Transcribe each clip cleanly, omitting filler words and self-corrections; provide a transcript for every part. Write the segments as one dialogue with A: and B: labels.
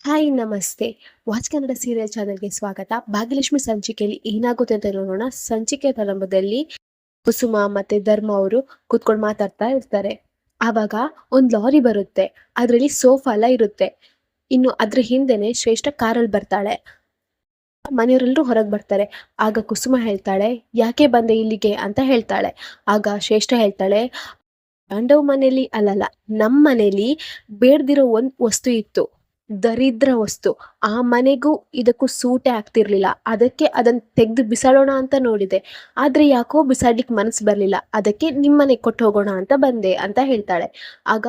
A: Hi ನಮಸ್ತೆ. Watch Kannada serial ಚಾನೆಲ್‌ಗೆ ಸ್ವಾಗತ. ಭಾಗ್ಯಲಕ್ಷ್ಮಿ ಸಂಚಿಕೆಯಲ್ಲಿ ಏನಾಗುತ್ತೆ ಅಂತ ನೋಡೋಣ. ಸಂಚಿಕೆ ಪ್ರಾರಂಭದಲ್ಲಿ ಕುಸುಮ ಮತ್ತೆ ಧರ್ಮ ಅವರು ಕೂತ್ಕೊಂಡು ಮಾತಾಡ್ತಾ ಇರ್ತಾರೆ. ಆವಾಗ ಒಂದು ಲಾರಿ ಬರುತ್ತೆ. ಅದರಲ್ಲಿ ಸೋಫಾ ಎಲ್ಲ ಇರುತ್ತೆ. ಇನ್ನು ಅದ್ರ ಹಿಂದೆನೆ ಶ್ರೇಷ್ಠ ಕಾರಲ್ಲಿ ಬರ್ತಾಳೆ. ಮನೆಯವರೆಲ್ಲರೂ ಹೊರಗೆ ಬರ್ತಾರೆ. ಆಗ ಕುಸುಮ ಹೇಳ್ತಾಳೆ, ಯಾಕೆ ಬಂದೆ ಇಲ್ಲಿಗೆ ಅಂತ ಹೇಳ್ತಾಳೆ. ಆಗ ಶ್ರೇಷ್ಠ ಹೇಳ್ತಾಳೆ, ಪಾಂಡವ್ ಮನೇಲಿ ಅಲ್ಲಲ್ಲ, ನಮ್ಮ ಮನೇಲಿ ಬೇಡ್ದಿರೋ ಒಂದು ವಸ್ತು ಇತ್ತು, ದರಿದ್ರ ವಸ್ತು. ಆ ಮನೆಗೂ ಇದಕ್ಕೂ ಸೂಟೇ ಆಗ್ತಿರ್ಲಿಲ್ಲ. ಅದಕ್ಕೆ ಅದನ್ನ ತೆಗೆದು ಬಿಸಾಡೋಣ ಅಂತ ನೋಡಿದೆ. ಆದ್ರೆ ಯಾಕೋ ಬಿಸಾಡ್ಲಿಕ್ಕೆ ಮನಸ್ಸು ಬರ್ಲಿಲ್ಲ. ಅದಕ್ಕೆ ನಿಮ್ಮನೆಗೆ ಕೊಟ್ಟು ಹೋಗೋಣ ಅಂತ ಬಂದೆ ಅಂತ ಹೇಳ್ತಾಳೆ. ಆಗ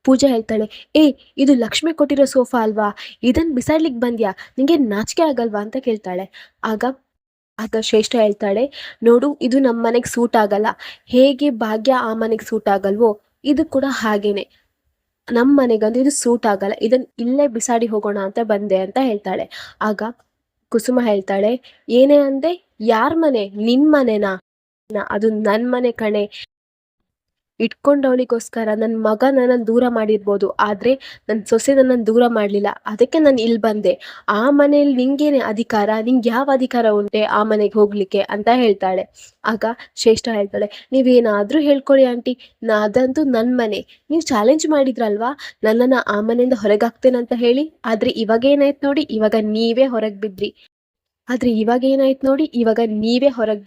A: ಪೂಜಾ ಹೇಳ್ತಾಳೆ, ಏ, ಇದು ಲಕ್ಷ್ಮಿ ಕೊಟ್ಟಿರೋ ಸೋಫಾ ಅಲ್ವಾ, ಇದನ್ ಬಿಸಾಡ್ಲಿಕ್ಕೆ ಬಂದ್ಯಾ, ನಿಂಗೆ ನಾಚಿಕೆ ಆಗಲ್ವಾ ಅಂತ ಕೇಳ್ತಾಳೆ. ಆಗ ಆಗ ಶ್ರೇಷ್ಠ ಹೇಳ್ತಾಳೆ, ನೋಡು, ಇದು ನಮ್ಮ ಮನೆಗೆ ಸೂಟ್ ಆಗಲ್ಲ. ಹೇಗೆ ಭಾಗ್ಯ ಆ ಮನೆಗೆ ಸೂಟ್ ಆಗಲ್ವೋ, ಇದು ಕೂಡ ಹಾಗೇನೆ. ನಮ್ಮ ಮನೆಗಂದು ಇದು ಸೂಟ್ ಆಗಲ್ಲ, ಇದನ್ನ ಇಲ್ಲೇ ಬಿಸಾಡಿ ಹೋಗೋಣ ಅಂತ ಬಂದೆ ಅಂತ ಹೇಳ್ತಾಳೆ. ಆಗ ಕುಸುಮ ಹೇಳ್ತಾಳೆ, ಏನೇ ಅಂದೆ, ಯಾರ ಮನೆ, ನಿನ್ ಮನೆನಾ? ಅದು ನನ್ ಮನೆ ಕಣೆ. ಇಟ್ಕೊಂಡವಳಿಗೋಸ್ಕರ ನನ್ನ ಮಗ ನನ್ನನ್ನು ದೂರ ಮಾಡಿರ್ಬೋದು, ಆದ್ರೆ ನನ್ನ ಸೊಸೆ ನನ್ನನ್ನು ದೂರ ಮಾಡಲಿಲ್ಲ. ಅದಕ್ಕೆ ನಾನು ಇಲ್ಲಿ ಬಂದೆ. ಆ ಮನೇಲಿ ನಿಂಗೇನೆ ಅಧಿಕಾರ, ನಿಂಗೆ ಯಾವ ಅಧಿಕಾರ ಉಂಟೆ ಆ ಮನೆಗೆ ಹೋಗ್ಲಿಕ್ಕೆ ಅಂತ ಹೇಳ್ತಾಳೆ. ಆಗ ಶ್ರೇಷ್ಠ ಹೇಳ್ತಾಳೆ, ನೀವೇನಾದ್ರೂ ಹೇಳ್ಕೊಳ್ಳಿ ಆಂಟಿ, ಅದಂತೂ ನನ್ನ ಮನೆ. ನೀವು ಚಾಲೆಂಜ್ ಮಾಡಿದ್ರಲ್ವಾ ನನ್ನನ್ನು ಆ ಮನೆಯಿಂದ ಹೊರಗಾಗ್ತೇನಂತ ಹೇಳಿ, ಆದ್ರೆ ಇವಾಗ ಏನಾಯ್ತು ನೋಡಿ, ಇವಾಗ ನೀವೇ ಹೊರಗೆ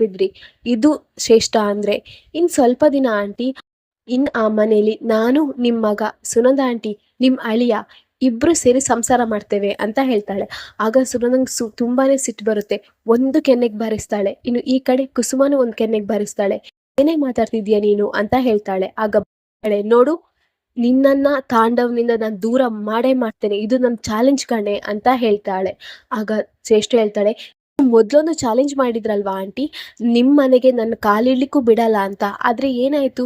A: ಬಿದ್ರಿ. ಇದು ಶ್ರೇಷ್ಠ ಅಂದ್ರೆ. ಇನ್ ಸ್ವಲ್ಪ ದಿನ ಆಂಟಿ, ಆ ಮನೇಲಿ ನಾನು, ನಿಮ್ ಮಗ, ಸುನಂದ ಆಂಟಿ, ನಿಮ್ ಅಳಿಯ ಇಬ್ರು ಸೇರಿ ಸಂಸಾರ ಮಾಡ್ತೇವೆ ಅಂತ ಹೇಳ್ತಾಳೆ. ಆಗ ಸುನಂದಂಗ್ ತುಂಬಾನೇ ಸಿಟ್ಟು ಬರುತ್ತೆ. ಒಂದು ಕೆನ್ನೆಗೆ ಬಾರಿಸ್ತಾಳೆ. ಇನ್ನು ಈ ಕಡೆ ಕುಸುಮನು ಒಂದ್ ಕೆನ್ನೆಗೆ ಬಾರಿಸ್ತಾಳೆ. ಏನೇ ಮಾತಾಡ್ತಿದ್ಯಾ ನೀನು ಅಂತ ಹೇಳ್ತಾಳೆ. ಆಗ ನೋಡು, ನಿನ್ನನ್ನ ತಾಂಡವ್ನಿಂದ ನಾನು ದೂರ ಮಾಡೇ ಮಾಡ್ತೇನೆ, ಇದು ನನ್ ಚಾಲೆಂಜ್ ಕಣೆ ಅಂತ ಹೇಳ್ತಾಳೆ. ಆಗ ಶ್ರೇಷ್ಠ ಹೇಳ್ತಾಳೆ, ಮೊದ್ಲೊಂದು ಚಾಲೆಂಜ್ ಮಾಡಿದ್ರಲ್ವಾ ಆಂಟಿ, ನಿಮ್ ಮನೆಗೆ ನನ್ನ ಕಾಲಿಡ್ಲಿಕ್ಕೂ ಬಿಡಲ್ಲ ಅಂತ, ಆದ್ರೆ ಏನಾಯ್ತು?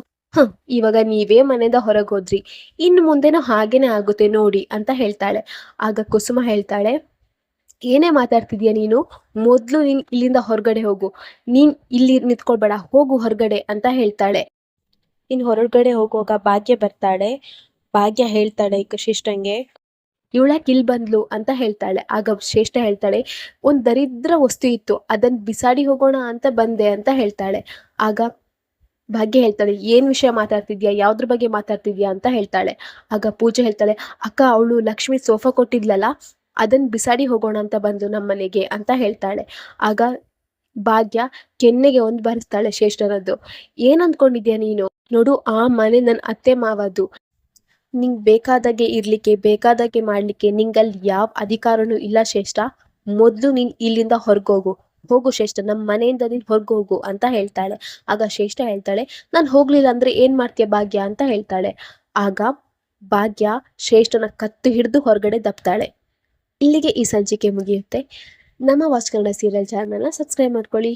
A: ಇವಾಗ ನೀವೇ ಮನೆಯಿಂದ ಹೊರಗೆ ಹೋದ್ರಿ, ಇನ್ನು ಮುಂದೆನೂ ಹಾಗೇನೆ ಆಗುತ್ತೆ ನೋಡಿ ಅಂತ ಹೇಳ್ತಾಳೆ. ಆಗ ಕುಸುಮ ಹೇಳ್ತಾಳೆ, ಏನೇ ಮಾತಾಡ್ತಿದ್ಯಾ ನೀನು, ಮೊದ್ಲು ನೀನ್ ಇಲ್ಲಿಂದ ಹೊರಗಡೆ ಹೋಗು, ನೀನ್ ಇಲ್ಲಿ ನಿಂತ್ಕೊಳ್ಬೇಡ, ಹೋಗು ಹೊರಗಡೆ ಅಂತ ಹೇಳ್ತಾಳೆ. ಇನ್ ಹೊರಗಡೆ ಹೋಗುವಾಗ ಭಾಗ್ಯ ಬರ್ತಾಳೆ. ಭಾಗ್ಯ ಹೇಳ್ತಾಳೆ ಈಗ ಶ್ರೇಷ್ಠಂಗೆ, ಇವಳಕ್ಕೆ ಇಲ್ಲಿ ಬಂದ್ಲು ಅಂತ ಹೇಳ್ತಾಳೆ. ಆಗ ಶ್ರೇಷ್ಠ ಹೇಳ್ತಾಳೆ, ಒಂದ್ ದರಿದ್ರ ವಸ್ತು ಇತ್ತು, ಅದನ್ನ ಬಿಸಾಡಿ ಹೋಗೋಣ ಅಂತ ಬಂದೆ ಅಂತ ಹೇಳ್ತಾಳೆ. ಆಗ ಭಾಗ್ಯ ಹೇಳ್ತಾಳೆ, ಏನ್ ವಿಷಯ ಮಾತಾಡ್ತಿದ್ಯಾ, ಯಾವ್ದ್ರ ಬಗ್ಗೆ ಮಾತಾಡ್ತಿದ್ಯಾ ಅಂತ ಹೇಳ್ತಾಳೆ. ಆಗ ಪೂಜೆ ಹೇಳ್ತಾಳೆ, ಅಕ್ಕ, ಅವಳು ಲಕ್ಷ್ಮಿ ಸೋಫಾ ಕೊಟ್ಟಿದ್ಲಲ್ಲ, ಅದನ್ನ ಬಿಸಾಡಿ ಹೋಗೋಣ ಅಂತ ಬಂದು ನಮ್ಮನೆಗೆ ಅಂತ ಹೇಳ್ತಾಳೆ. ಆಗ ಭಾಗ್ಯ ಕೆನ್ನೆಗೆ ಒಂದು ಬಾರಿಸ್ತಾಳೆ ಶ್ರೇಷ್ಠನದ್ದು. ಏನ್ ಅಂದ್ಕೊಂಡಿದ್ಯಾ ನೀನು, ನೋಡು, ಆ ಮನೆ ನನ್ನ ಅತ್ತೆ ಮಾವದು. ನಿಂಗ್ ಬೇಕಾದಾಗೆ ಇರ್ಲಿಕ್ಕೆ, ಬೇಕಾದಾಗೆ ಮಾಡ್ಲಿಕ್ಕೆ ನಿಂಗಲ್ಲಿ ಯಾವ ಅಧಿಕಾರನೂ ಇಲ್ಲ ಶ್ರೇಷ್ಠ. ಮೊದ್ಲು ನೀನ್ ಇಲ್ಲಿಂದ ಹೊರಗೋಗು, ಹೋಗು ಶ್ರೇಷ್ಠ, ನಮ್ಮ ಮನೆಯಿಂದ ನೀನ್ ಹೊರಗೋಗು ಅಂತ ಹೇಳ್ತಾಳೆ. ಆಗ ಶ್ರೇಷ್ಠ ಹೇಳ್ತಾಳೆ, ನಾನು ಹೋಗ್ಲಿಲ್ಲ ಅಂದ್ರೆ ಏನ್ ಮಾಡ್ತೀಯ ಭಾಗ್ಯ ಅಂತ ಹೇಳ್ತಾಳೆ. ಆಗ ಭಾಗ್ಯ ಶ್ರೇಷ್ಠನ ಕತ್ತು ಹಿಡಿದು ಹೊರಗಡೆ ದಬ್ತಾಳೆ. ಇಲ್ಲಿಗೆ ಈ ಸಂಚಿಕೆ ಮುಗಿಯುತ್ತೆ. ನಮ್ಮ ವಾಚ್ ಕನ್ನಡ ಸೀರಿಯಲ್ ಚಾನಲ್ನ ಸಬ್ಸ್ಕ್ರೈಬ್ ಮಾಡ್ಕೊಳ್ಳಿ.